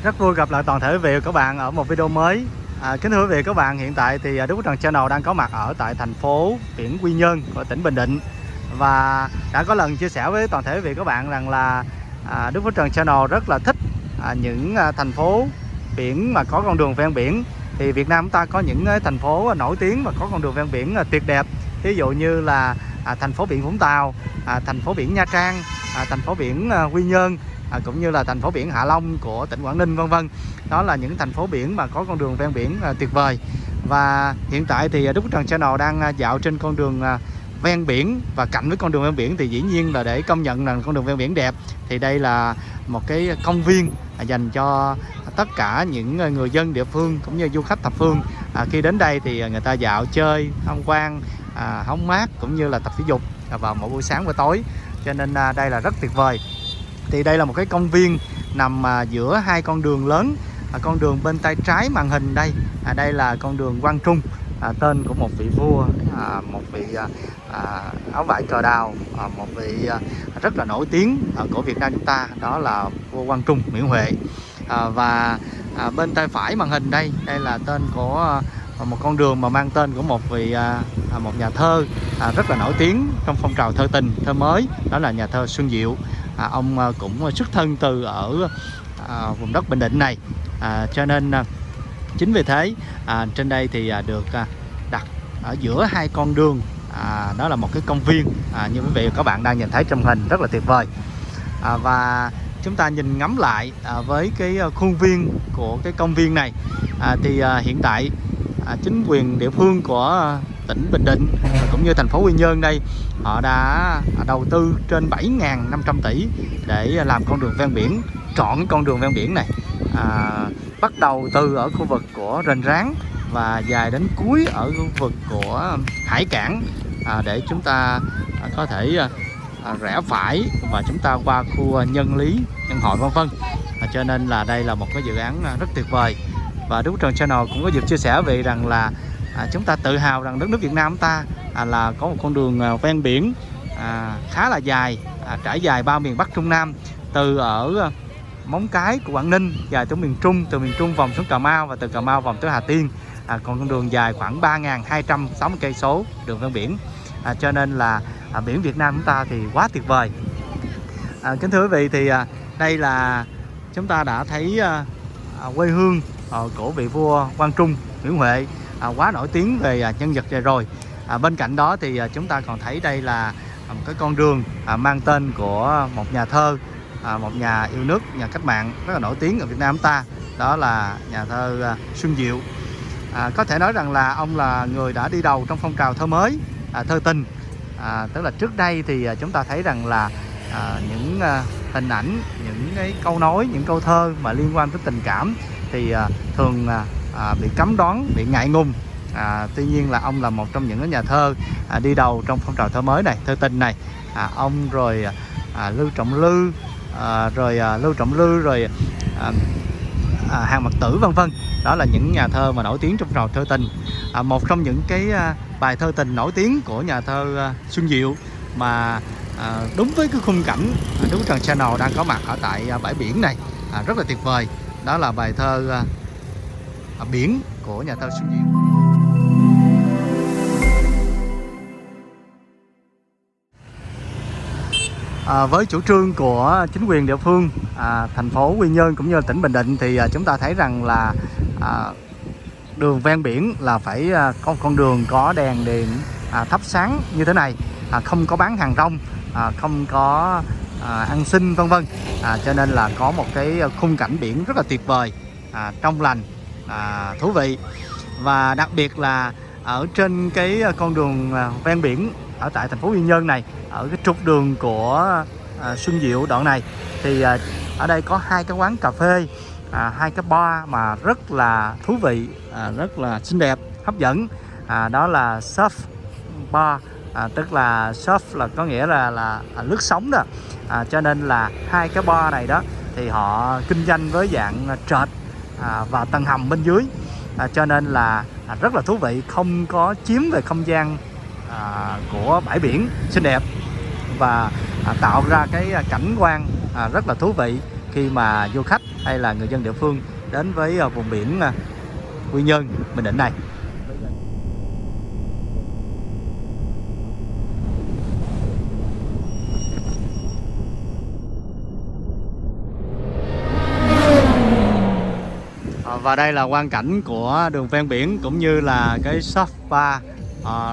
Rất vui gặp lại toàn thể quý vị và các bạn ở một video mới. Kính thưa quý vị và các bạn, hiện tại thì Đức Phước Trần Channel đang có mặt ở tại thành phố biển Quy Nhơn của tỉnh Bình Định. Và đã có lần chia sẻ với toàn thể quý vị và các bạn rằng là Đức Phước Trần Channel rất là thích những thành phố biển mà có con đường ven biển. Thì Việt Nam chúng ta có những thành phố nổi tiếng và có con đường ven biển tuyệt đẹp. Ví dụ như là thành phố biển Vũng Tàu, thành phố biển Nha Trang, thành phố biển Quy Nhơn, cũng như là thành phố biển Hạ Long của tỉnh Quảng Ninh, vân vân. Đó là những thành phố biển mà có con đường ven biển tuyệt vời. Và hiện tại thì Đức Phước Trần Channel đang dạo trên con đường ven biển, và cạnh với con đường ven biển thì dĩ nhiên là để công nhận là con đường ven biển đẹp thì đây là một cái công viên dành cho tất cả những người dân địa phương cũng như du khách thập phương. Khi đến đây thì người ta dạo chơi, tham quan, hóng mát cũng như là tập thể dục vào mỗi buổi sáng và tối, cho nên đây là rất tuyệt vời. Thì đây là một cái công viên nằm giữa hai con đường lớn. Con đường bên tay trái màn hình đây, đây là con đường Quang Trung, tên của một vị vua, một vị áo vải cờ đào, một vị rất là nổi tiếng của Việt Nam chúng ta, đó là vua Quang Trung Nguyễn Huệ. Và bên tay phải màn hình đây, đây là tên của một con đường mà mang tên của một vị một nhà thơ rất là nổi tiếng trong phong trào thơ tình, thơ mới, đó là nhà thơ Xuân Diệu. Ông cũng xuất thân từ ở vùng đất Bình Định này, cho nên chính vì thế trên đây thì được đặt ở giữa hai con đường. Đó là một cái công viên như quý vị và các bạn đang nhìn thấy trong hình, rất là tuyệt vời. Và chúng ta nhìn ngắm lại với cái khuôn viên của cái công viên này, thì hiện tại chính quyền địa phương của tỉnh Bình Định cũng như thành phố Quy Nhơn đây, họ đã đầu tư trên 7.500 tỷ để làm con đường ven biển, trọn con đường ven biển này, bắt đầu từ ở khu vực của Rền Ráng và dài đến cuối ở khu vực của Hải Cảng, để chúng ta có thể rẽ phải và chúng ta qua khu Nhân Lý, Nhân Hội, vân vân. Cho nên là đây là một cái dự án rất tuyệt vời. Và Đức Phước Trần Channel cũng có dịp chia sẻ về rằng là chúng ta tự hào rằng đất nước Việt Nam chúng ta là có một con đường ven biển khá là dài, trải dài ba miền Bắc Trung Nam, từ ở Móng Cái của Quảng Ninh dài tới miền Trung, từ miền Trung vòng xuống Cà Mau và từ Cà Mau vòng tới Hà Tiên. Còn con đường dài khoảng 3.260 cây số đường ven biển. Cho nên là biển Việt Nam chúng ta thì quá tuyệt vời. Kính thưa quý vị, thì đây là chúng ta đã thấy quê hương của vị vua Quang Trung Nguyễn Huệ, quá nổi tiếng về nhân vật này rồi. Bên cạnh đó thì chúng ta còn thấy đây là một cái con đường mang tên của một nhà thơ, một nhà yêu nước, nhà cách mạng rất là nổi tiếng ở Việt Nam chúng ta, đó là nhà thơ Xuân Diệu. Có thể nói rằng là ông là người đã đi đầu trong phong trào thơ mới, thơ tình. Tức là trước đây thì chúng ta thấy rằng là những hình ảnh, những cái câu nói, những câu thơ mà liên quan tới tình cảm thì thường bị cấm đoán, bị ngại ngùng. Tuy nhiên là ông là một trong những nhà thơ đi đầu trong phong trào thơ mới này, thơ tình này. Ông rồi Lưu Trọng Lư, rồi Hàng Mặc Tử, vân vân. Đó là những nhà thơ mà nổi tiếng trong phong trào thơ tình. Một trong những cái bài thơ tình nổi tiếng của nhà thơ Xuân Diệu mà đúng với cái khung cảnh Đức Phước Trần Channel đang có mặt ở tại bãi biển này, rất là tuyệt vời, đó là bài thơ Biển của nhà thơ Xuân Diệu. Với chủ trương của chính quyền địa phương thành phố Quy Nhơn cũng như là tỉnh Bình Định thì chúng ta thấy rằng là đường ven biển là phải có con đường có đèn điện thắp sáng như thế này, không có bán hàng rong, không có ăn xin, vân vân. Cho nên là có một cái khung cảnh biển rất là tuyệt vời, trong lành, thú vị. Và đặc biệt là ở trên cái con đường ven biển ở tại thành phố Quy Nhơn này, ở cái trục đường của Xuân Diệu đoạn này, thì ở đây có hai cái quán cà phê, hai cái bar mà rất là thú vị, rất là xinh đẹp, hấp dẫn. Đó là surf bar, tức là surf là có nghĩa là lướt sóng đó. Cho nên là hai cái bar này đó thì họ kinh doanh với dạng trệt và tầng hầm bên dưới, cho nên là rất là thú vị, không có chiếm về không gian của bãi biển xinh đẹp, và tạo ra cái cảnh quan rất là thú vị. khi mà du khách hay là người dân địa phương đến với vùng biển Quy Nhơn, Bình Định này. Và đây là quang cảnh của đường ven biển cũng như là cái shop spa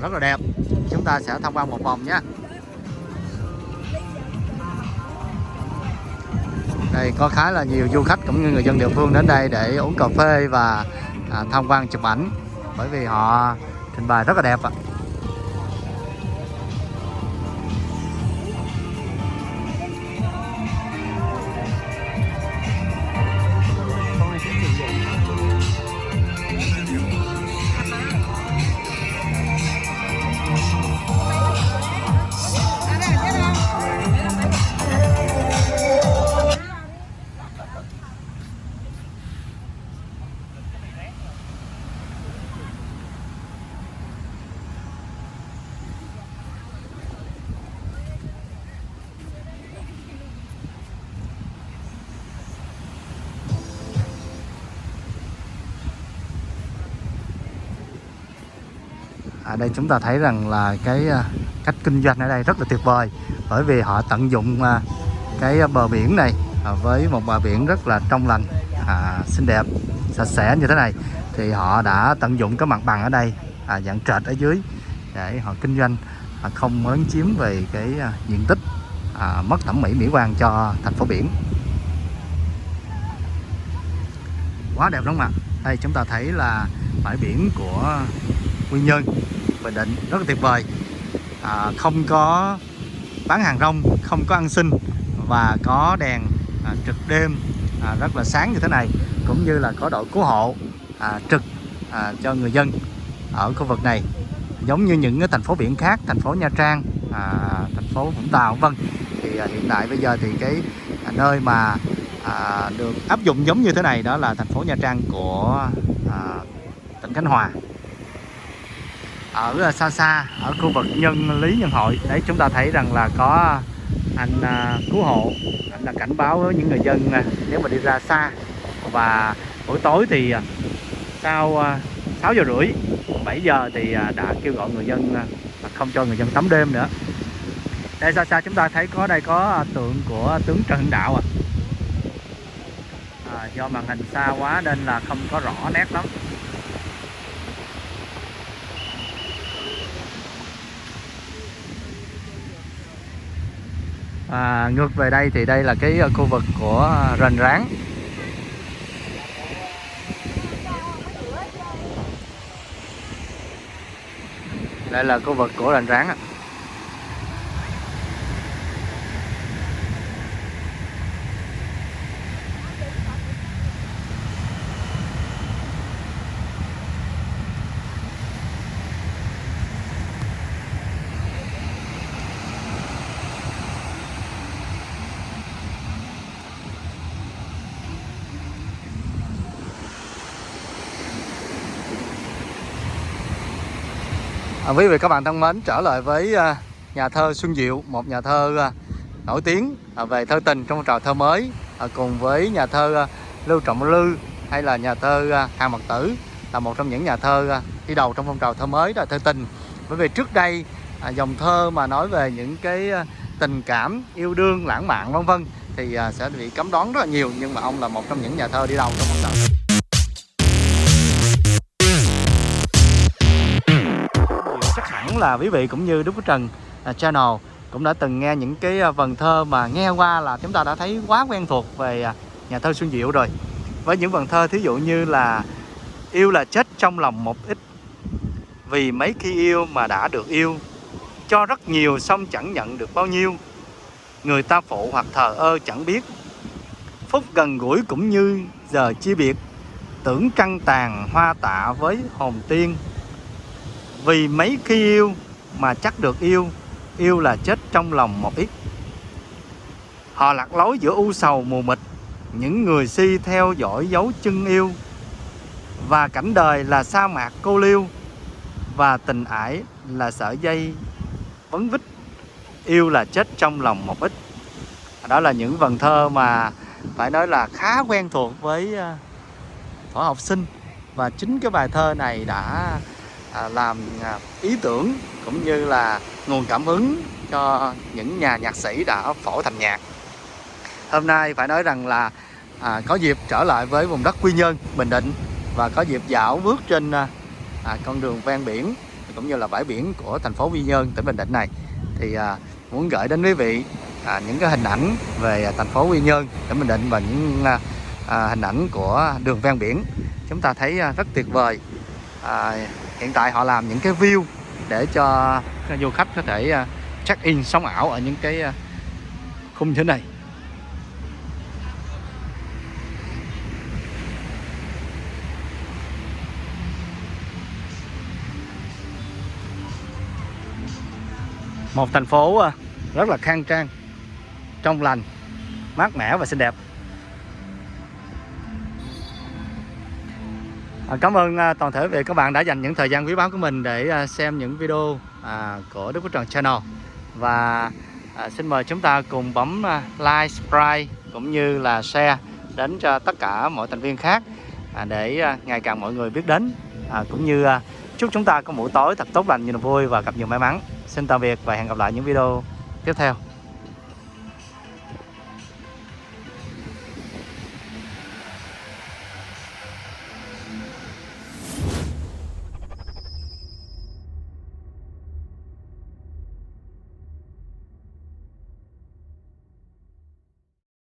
rất là đẹp. Chúng ta sẽ tham quan một vòng nhé. Đây có khá là nhiều du khách cũng như người dân địa phương đến đây để uống cà phê và tham quan chụp ảnh, bởi vì họ trình bày rất là đẹp ạ. Ở đây chúng ta thấy rằng là cái cách kinh doanh ở đây rất là tuyệt vời, bởi vì họ tận dụng cái bờ biển này với một bờ biển rất là trong lành, xinh đẹp, sạch sẽ như thế này, thì họ đã tận dụng cái mặt bằng ở đây dạng trệt ở dưới để họ kinh doanh, không lấn chiếm về cái diện tích, mất thẩm mỹ mỹ quan cho thành phố biển. Quá đẹp đúng không ạ? Đây chúng ta thấy là bãi biển của Quy Nhơn, Bình Định rất là tuyệt vời, không có bán hàng rong, không có ăn xin, và có đèn trực đêm rất là sáng như thế này, cũng như là có đội cứu hộ trực cho người dân ở khu vực này, giống như những cái thành phố biển khác, thành phố Nha Trang, thành phố Vũng Tàu vân. Thì hiện tại bây giờ thì cái nơi mà được áp dụng giống như thế này đó là thành phố Nha Trang của tỉnh Khánh Hòa. Ở xa xa ở khu vực Nhân Lý, Nhân Hội đấy, chúng ta thấy rằng là có anh cứu hộ, anh là cảnh báo với những người dân nếu mà đi ra xa. Và buổi tối thì sau 6 giờ rưỡi, 7 giờ thì đã kêu gọi người dân không cho người dân tắm đêm nữa. Đây xa xa chúng ta thấy đây có tượng của tướng Trần Hưng Đạo do màn hình xa quá nên là không có rõ nét lắm. Ngược về đây thì đây là cái khu vực của Rền Ráng. Đây là khu vực của Rền Ráng. Quý vị các bạn thân mến, trở lại với nhà thơ Xuân Diệu, một nhà thơ nổi tiếng về thơ tình trong phong trào thơ mới, cùng với nhà thơ Lưu Trọng Lư hay là nhà thơ Hàng Mặc Tử, là một trong những nhà thơ đi đầu trong phong trào thơ mới, đó là thơ tình. Bởi vì trước đây dòng thơ mà nói về những cái tình cảm, yêu đương, lãng mạn vân vân thì sẽ bị cấm đoán rất là nhiều, nhưng mà ông là một trong những nhà thơ đi đầu trong phong trào. Chắc hẳn là quý vị cũng như Đức Phước Trần Channel cũng đã từng nghe những cái vần thơ mà nghe qua là chúng ta đã thấy quá quen thuộc về nhà thơ Xuân Diệu rồi. Với những vần thơ thí dụ như là yêu là chết trong lòng một ít, vì mấy khi yêu mà đã được yêu, cho rất nhiều xong chẳng nhận được bao nhiêu, người ta phụ hoặc thờ ơ chẳng biết, phút gần gũi cũng như giờ chia biệt, tưởng trăng tàn hoa tạ với hồn tiên, vì mấy khi yêu mà chắc được yêu, yêu là chết trong lòng một ít. Họ lạc lối giữa u sầu mù mịt, những người si theo dõi dấu chân yêu, và cảnh đời là sa mạc cô liêu, và tình ải là sợi dây vấn vít, yêu là chết trong lòng một ít. Đó là những vần thơ mà phải nói là khá quen thuộc với thuở học sinh. Và chính cái bài thơ này đã làm ý tưởng cũng như là nguồn cảm hứng cho những nhà nhạc sĩ đã phổ thành nhạc. Hôm nay phải nói rằng là có dịp trở lại với vùng đất Quy Nhơn, Bình Định và có dịp dạo bước trên con đường ven biển cũng như là bãi biển của thành phố Quy Nhơn, tỉnh Bình Định này, thì muốn gửi đến quý vị những cái hình ảnh về thành phố Quy Nhơn, tỉnh Bình Định và những hình ảnh của đường ven biển. Chúng ta thấy rất tuyệt vời. Hiện tại họ làm những cái view để cho du khách có thể check in sống ảo ở những cái khung như thế này. Một thành phố rất là khang trang, trong lành, mát mẻ và xinh đẹp. Cảm ơn toàn thể về các bạn đã dành những thời gian quý báu của mình để xem những video của Đức Phước Trần Channel. Và xin mời chúng ta cùng bấm like, subscribe cũng như là share đến cho tất cả mọi thành viên khác để ngày càng mọi người biết đến, cũng như chúc chúng ta có buổi tối thật tốt lành, nhiều niềm vui và gặp nhiều may mắn. Xin tạm biệt và hẹn gặp lại những video tiếp theo.